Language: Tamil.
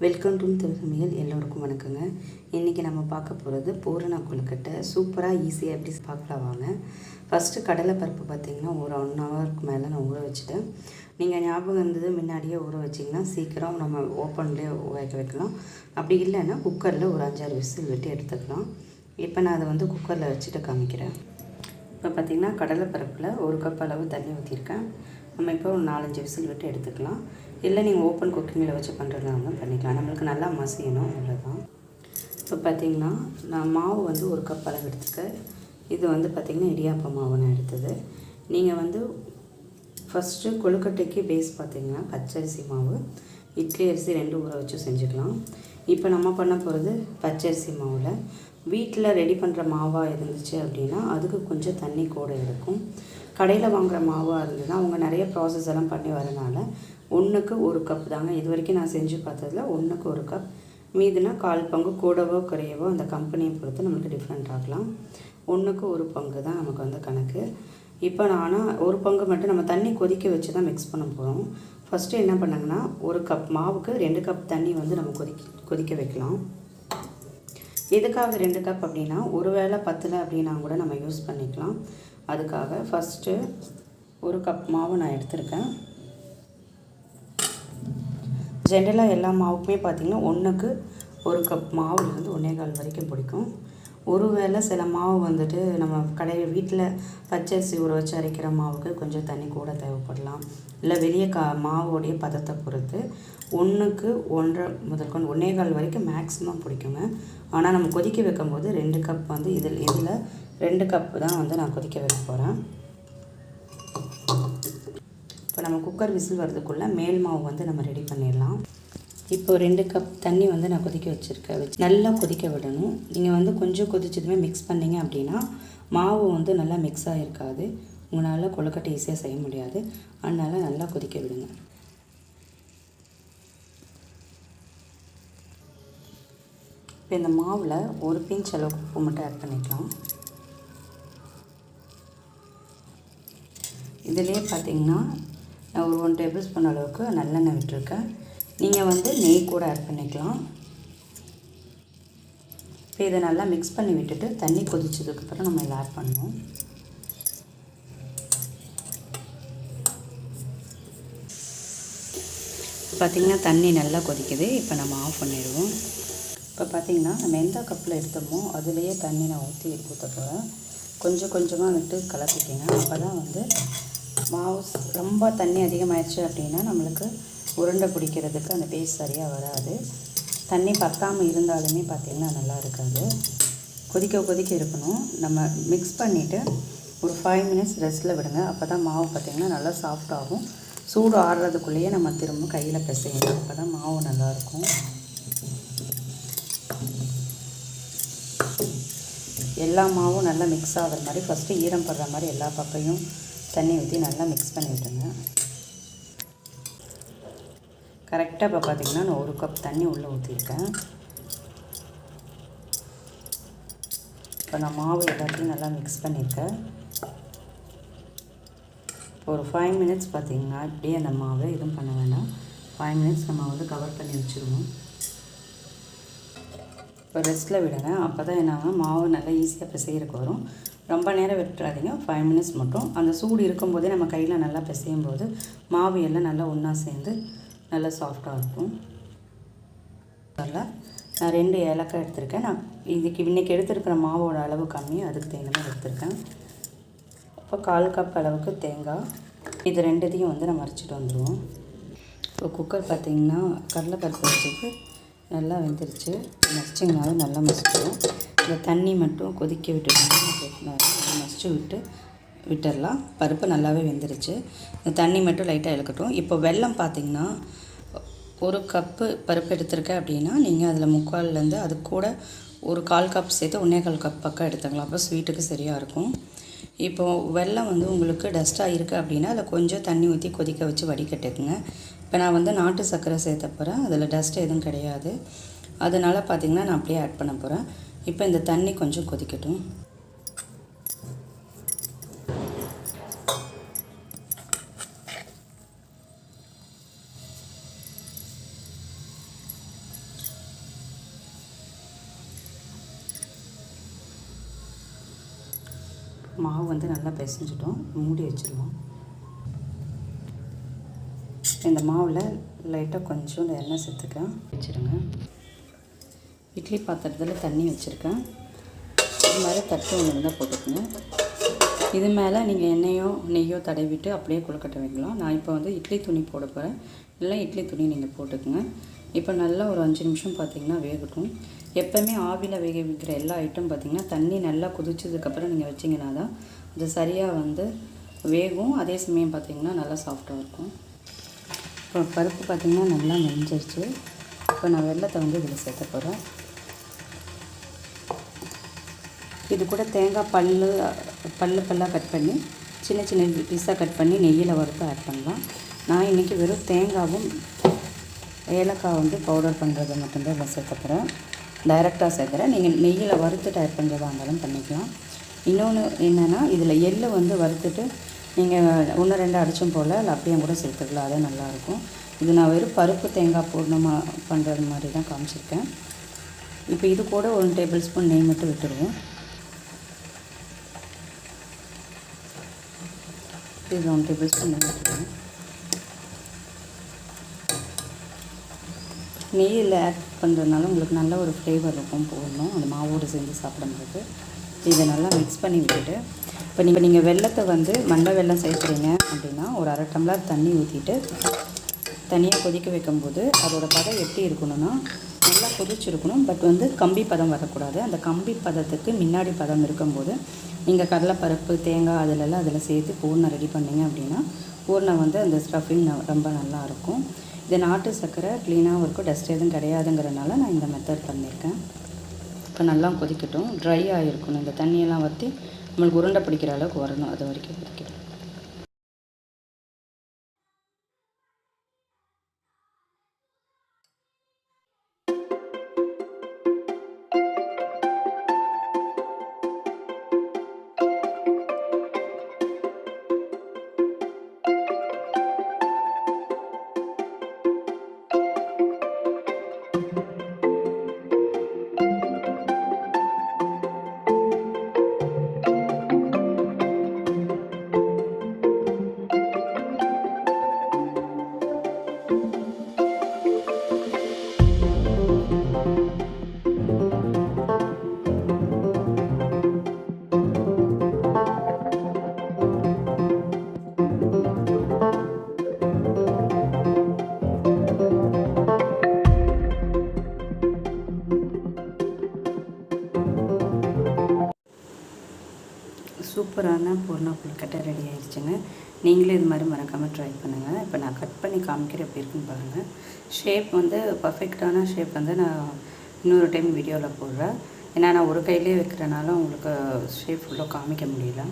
வெல்கம் டு சமையல். எல்லோருக்கும் வணக்கங்க. இன்றைக்கி நம்ம பார்க்க போகிறது பூரண கொழுக்கட்டை. சூப்பராக ஈஸியாக எப்படி பார்க்கலாம் வாங்க. ஃபஸ்ட்டு கடலை பருப்பு பார்த்திங்கன்னா ஒரு 1 ஹவருக்கு மேலே நான் ஊற வச்சுட்டேன். நீங்கள் ஞாபகம் இருந்தது முன்னாடியே ஊற வச்சிங்கன்னா சீக்கிரம் நம்ம ஓப்பன்லேயே வேக வைக்கலாம். அப்படி இல்லைன்னா குக்கரில் ஒரு 5-6 விசில் விட்டு எடுத்துக்கலாம். இப்போ நான் அதை குக்கரில் வச்சுட்டு காமிக்கிறேன். இப்போ பார்த்திங்கன்னா கடலை பருப்பில் 1 கப் அளவு தண்ணி ஊற்றிருக்கேன். நம்ம இப்போ ஒரு 4-5 விசில் விட்டு எடுத்துக்கலாம். இல்லை நீங்கள் ஓப்பன் குக்கிங்கில் வச்சு பண்ணுறதா இருந்தால் பண்ணிக்கலாம். நம்மளுக்கு நல்லா மசியணும், அவ்வளோதான். இப்போ பார்த்திங்கன்னா நான் மாவு 1 கப் அளவு எடுத்துக்கேன். இது பார்த்திங்கன்னா இடியாப்ப மாவு நான் எடுத்தது. நீங்கள் ஃபஸ்ட்டு கொழுக்கட்டைக்கு பேஸ் பார்த்திங்கன்னா பச்சரிசி மாவு, இட்லி அரிசி 2 ஊற வச்சு செஞ்சுக்கலாம். இப்போ நம்ம பண்ண போகிறது பச்சரிசி மாவில். வீட்டில் ரெடி பண்ணுற மாவாக இருந்துச்சு அப்படின்னா அதுக்கு கொஞ்சம் தண்ணி கூட இருக்கும். கடையில் வாங்குகிற மாவாக இருந்ததுன்னா அவங்க நிறைய ப்ராசஸ் எல்லாம் பண்ணி வரனால 1க்கு 1 கப் தாங்க. இது வரைக்கும் நான் செஞ்சு பார்த்ததில் 1க்கு 1 கப். மீதுனா 1/4 பங்கு கூடவோ குறையவோ அந்த கம்பெனியை பொறுத்து நம்மளுக்கு டிஃப்ரெண்ட் ஆகலாம். 1க்கு 1 பங்கு தான் நமக்கு கணக்கு. இப்போ நான் 1 பங்கு மட்டும் நம்ம தண்ணி கொதிக்க வச்சு தான் மிக்ஸ் பண்ண போகிறோம். ஃபஸ்ட்டு என்ன பண்ணாங்கன்னா 1 கப் மாவுக்கு 2 கப் தண்ணி நம்ம கொதிக்க வைக்கலாம். எதுக்காக 2 கப் அப்படின்னா ஒரு வேளை பத்தலை அப்படின்னா கூட நம்ம யூஸ் பண்ணிக்கலாம். அதுக்காக ஃபஸ்ட்டு 1 கப் மாவு நான் எடுத்திருக்கேன். ஜென்ரலாக எல்லா மாவுக்குமே பார்த்திங்கன்னா 1க்கு 1 கப் மாவுலேருந்து 1.25 வரைக்கும் பிடிக்கும். ஒருவேளை சில மாவு நம்ம வீட்டில் பச்சரிசி ஊற வச்சு அரைக்கிற மாவுக்கு கொஞ்சம் தண்ணி கூட தேவைப்படலாம். இல்லை வெளியே மாவோடைய பதத்தை பொறுத்து 1க்கு 1.5 முதற்கொண்டு 1.25 வரைக்கும் மேக்ஸிமம் பிடிக்குங்க. ஆனால் நம்ம கொதிக்க வைக்கும்போது 2 கப் இதில் 2 கப் தான் நான் கொதிக்க வைக்க போகிறேன். இப்போ நம்ம குக்கர் விசில் வரதுக்குள்ளே மேல் மாவு நம்ம ரெடி பண்ணிடலாம். இப்போ 2 கப் தண்ணி நான் கொதிக்க வச்சுருக்கேன். நல்லா கொதிக்க விடணும். நீங்கள் கொஞ்சம் கொதிச்சதுமே மிக்ஸ் பண்ணிங்க அப்படின்னா மாவு நல்லா மிக்ஸ் ஆகிருக்காது. உங்களால் கொழுக்கட்டை ஈஸியாக செய்ய முடியாது. அதனால் நல்லா கொதிக்க விடுங்க. இப்போ இந்த மாவில் ஒரு பிஞ்ச் அளவுக்கு உப்பு மட்டும் ஆட் பண்ணிக்கலாம். இதிலே பார்த்திங்கன்னா நான் ஒரு 1 டேபிள் ஸ்பூன் அளவுக்கு நல்லெண்ணெய் விட்டுருக்கேன். நீங்கள் நெய் கூட ஆட் பண்ணிக்கலாம். இப்போ இதை நல்லா மிக்ஸ் பண்ணி விட்டுட்டு தண்ணி கொதிச்சதுக்கப்புறம் நம்ம இதில் ஆட் பண்ணணும். பார்த்திங்கன்னா தண்ணி நல்லா கொதிக்குது. இப்போ நம்ம ஆஃப் பண்ணிடுவோம். இப்போ பார்த்திங்கன்னா நம்ம எந்த கப்பில் எடுத்தோமோ அதுலேயே தண்ணி நான் ஊற்ற போகிறேன். கொஞ்சம் கொஞ்சமாக விட்டு கலக்கிட்டேங்க. அப்போ தான் மாவு ரொம்ப தண்ணி அதிகமாகிடுச்சு அப்படின்னா நம்மளுக்கு உருண்டை பிடிக்கிறதுக்கு அந்த பேஸ்ட் சரியாக வராது. தண்ணி பத்தாமல் இருந்தாலுமே பார்த்திங்கன்னா நல்லா இருக்காது. கொதிக்க இருக்கணும். நம்ம மிக்ஸ் பண்ணிவிட்டு ஒரு 5 மினிட்ஸ் ரெஸ்ட்டில் விடுங்க. அப்போ தான் மாவு பார்த்திங்கன்னா நல்லா சாஃப்டாகும். சூடு ஆடுறதுக்குள்ளேயே நம்ம திரும்ப கையில் பிசையணும். அப்போ தான் மாவு நல்லாயிருக்கும். எல்லா மாவும் நல்லா மிக்ஸ் ஆகிற மாதிரி ஃபஸ்ட்டு ஈரம் படுற மாதிரி எல்லா பக்கையும் தண்ணி ஊற்றி நல்லா மிக்ஸ் பண்ணி விட்டுங்க. கரெக்டாக இப்போ பார்த்திங்கன்னா நான் 1 கப் தண்ணி உள்ளே ஊற்றிருக்கேன். இப்போ நான் மாவு எல்லாத்தையும் நல்லா மிக்ஸ் பண்ணியிருக்கேன். ஒரு 5 மினிட்ஸ் பார்த்திங்கன்னா இப்படியே அந்த மாவை எதுவும் பண்ண வேண்டாம். 5 மினிட்ஸ் நம்ம கவர் பண்ணி வச்சுருவோம். இப்போ ரெஸ்ட்டில் விடுங்க. அப்போ தான் என்னாகும் மாவு நல்லா ஈஸியாக பிசைகிறதுக்கு வரும். ரொம்ப நேரம் விட்டுறாதீங்க. 5 மினிட்ஸ் மட்டும். அந்த சூடு இருக்கும்போதே நம்ம கையில் நல்லா பிசையும் போது மாவு எல்லாம் நல்லா ஒன்றா சேர்ந்து நல்லா சாஃப்டாக இருக்கும். அதில் நான் 2 ஏலக்காய் எடுத்திருக்கேன். நான் இன்றைக்கி எடுத்துருக்கிற மாவோட அளவு கம்மி, அதுக்கு தகுந்த மாதிரி எடுத்திருக்கேன். இப்போ 1/4 கப் அளவுக்கு தேங்காய். இது 2த்தையும் நம்ம அரைச்சிட்டு வந்துடுவோம். இப்போ குக்கர் பார்த்திங்கன்னா கடலைப்பருப்பு வச்சுட்டு நல்லா வெந்துருச்சு. மசிச்சிங்கனாலும் நல்லா மசிச்சிடும். இந்த தண்ணி மட்டும் கொதிக்க விட்டுட்டோம்னா மசிச்சு விட்டுடலாம். பருப்பு நல்லாவே வெந்துருச்சு. இந்த தண்ணி மட்டும் லைட்டாக இழுக்கட்டும். இப்போ வெல்லம் பார்த்திங்கன்னா 1 கப்பு பருப்பு எடுத்திருக்கேன் அப்படின்னா நீங்கள் அதில் 3/4 அது கூட ஒரு 1/4 கப் சேர்த்து 1.25 கப் பக்கம் எடுத்துக்கலாம். அப்போ ஸ்வீட்டுக்கு சரியாக இருக்கும். இப்போது வெல்லம் உங்களுக்கு டஸ்ட்டாக இருக்குது அப்படின்னா அதில் கொஞ்சம் தண்ணி ஊற்றி கொதிக்க வச்சு வடிகட்டுக்குங்க. இப்போ நான் நாட்டு சர்க்கரை சேர்த்த போகிறேன். அதில் டஸ்ட் எதுவும் கிடையாது. அதனால் பார்த்திங்கன்னா நான் அப்படியே ஆட் பண்ண போகிறேன். இப்போ இந்த தண்ணி கொஞ்சம் கொதிக்கட்டும். மாவு வந்து நல்லா பிசைஞ்சிட்டோம். மூடி வச்சுருவோம். இந்த மாவில் லைட்டாக கொஞ்சம் எண்ணெய் சேர்த்துக்க வச்சுருங்க. இட்லி பாத்திரத்தில் தண்ணி வச்சுருக்கேன். இது மாதிரி தட்டு ஒன்று இருந்தால் போட்டுக்கோங்க. இது மேலே நீங்கள் எண்ணெயோ நெய்யோ தடவிட்டு அப்படியே கொழுக்கட்டை வைக்கலாம். நான் இப்போ வந்து இட்லி துணி போட போகிறேன். இல்லை இட்லி துணி நீங்கள் போட்டுக்குங்க. இப்போ நல்லா ஒரு 5 நிமிஷம் பார்த்திங்கன்னா வேகட்டும். எப்போவுமே ஆவியில் வேக வைக்கிற எல்லா ஐட்டம் பார்த்திங்கன்னா தண்ணி நல்லா கொதிச்சதுக்கப்புறம் நீங்கள் வச்சிங்கன்னா தான் அது சரியாக வந்து வேகும். அதே சமயம் பார்த்திங்கன்னா நல்லா சாஃப்டாக இருக்கும். இப்போ பருப்பு பார்த்திங்கன்னா நல்லா வெந்துருச்சு. இப்போ நான் வெல்லத்தை வந்து இதில் சேர்த்த போகிறேன். இது கூட தேங்காய் பல்லாக கட் பண்ணி சின்ன சின்ன பீஸாக கட் பண்ணி நெய்யில் வறுத்து ஆட் பண்ணலாம். நான் இன்றைக்கி வெறும் தேங்காவும் ஏலக்காய் வந்து பவுடர் பண்ணுறது மட்டும்தான் இதில் சேர்த்த போகிறேன். டைரெக்டாக சேர்க்குறேன். நீங்கள் நெய்யில் வறுத்துட்டு ஆட் பண்ணுறதா இருந்தாலும் பண்ணிக்கலாம். இன்னொன்று என்னென்னா இதில் எள்ளு வந்து வறுத்துட்டு நீங்கள் 1-2 அடிச்சும் போல் இல்லை அப்படியே கூட சேர்த்துக்கலாம். அதே நல்லாயிருக்கும். இது நான் வெறும் பருப்பு தேங்காய் பூர்ணமாக பண்ணுறது மாதிரி தான் காமிச்சிருக்கேன். இப்போ இது கூட 1 டேபிள் ஸ்பூன் நெய் மட்டும் விட்டுருவோம். இது 1 டேபிள் ஸ்பூன் நெய் விட்டுருவோம். நெய்யில் ஆட் பண்ணுறதுனால உங்களுக்கு நல்ல ஒரு ஃப்ளேவர் இருக்கும். போடணும் அந்த மாவோடு சேர்ந்து சாப்பிடும்போது. இதை நல்லா மிக்ஸ் பண்ணி விட்டுட்டு இப்போ நீங்கள் வெல்லத்தை வந்து மண்டை வெல்லம் சேர்க்குறீங்க அப்படின்னா ஒரு 1/2 டம்ளர் தண்ணி ஊற்றிட்டு தனியாக கொதிக்க வைக்கும்போது அதோடய பதம் எப்படி இருக்கணும்னா நல்லா கொதிச்சிருக்கணும். பட் வந்து கம்பி பதம் வரக்கூடாது. அந்த கம்பி பதத்துக்கு முன்னாடி பதம் இருக்கும்போது நீங்கள் கடலைப்பருப்பு தேங்காய் அதில் சேர்த்து பூர்ணம் ரெடி பண்ணிங்க அப்படின்னா பூர்ணம் வந்து அந்த ஸ்டஃபிங் ரொம்ப நல்லாயிருக்கும். இது நாட்டு சர்க்கரை க்ளீனாகவும் இருக்கும். டஸ்ட் எதுவும் கிடையாதுங்கிறனால நான் இந்த மெத்தட் பண்ணியிருக்கேன். இப்போ நல்லா கொதிக்கட்டும். ட்ரை ஆகிருக்கணும். இந்த தண்ணியெல்லாம் வற்றி நம்மளுக்கு உருண்டை பிடிக்கிற அளவுக்கு வரணும். அது வரைக்கும் கொதிக்கட்டும். சூப்பரான பூர்ண கொழுக்கட்டை ரெடி ஆகிடுச்சுங்க. நீங்களே இது மாதிரி மறக்காமல் ட்ரை பண்ணுங்கள். இப்போ நான் கட் பண்ணி காமிக்கிற எப்படி இருக்குன்னு பாருங்கள். ஷேப் வந்து பர்ஃபெக்டான ஷேப் வந்து நான் இன்னொரு டைம் வீடியோவில் போடுறேன். ஏன்னா நான் ஒரு கையிலே வைக்கிறனால உங்களுக்கு ஷேப் ஃபுல்லாக காமிக்க முடியல.